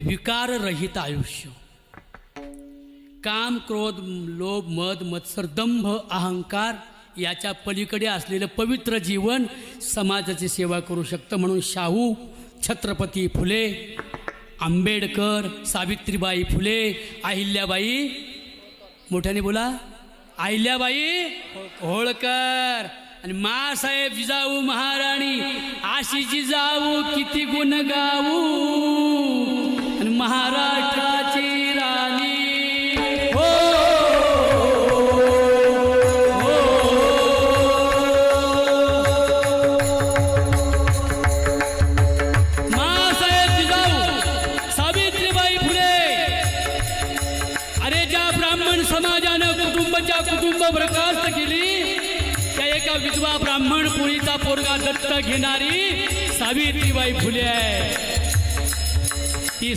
विकाररहित आयुष्य. काम, क्रोध, लोभ, मद, मत्सर, दंभ, अहंकार याच्या पलीकडे असलेलं पवित्र जीवन समाजाची सेवा करू शकतं. म्हणून शाहू, छत्रपती फुले, आंबेडकर, सावित्रीबाई फुले, अहिल्याबाई, मोठ्याने बोला, अहिल्याबाई होळकर आणि मासाहेब जिजाऊ महाराणी, आशी जिजाऊ किती गुण गाऊ आणि महाराष्ट्राची राणी. मासाहेब जिजाऊ, सावित्रीबाई फुले. अरे ज्या ब्राह्मण समाजानं कुटुंबाच्या कुटुंब बरखास्त केली, त्या एका विधवा ब्राह्मण पोळीचा पोरगा दत्तक घेणारी सावित्रीबाई फुले आहे. ती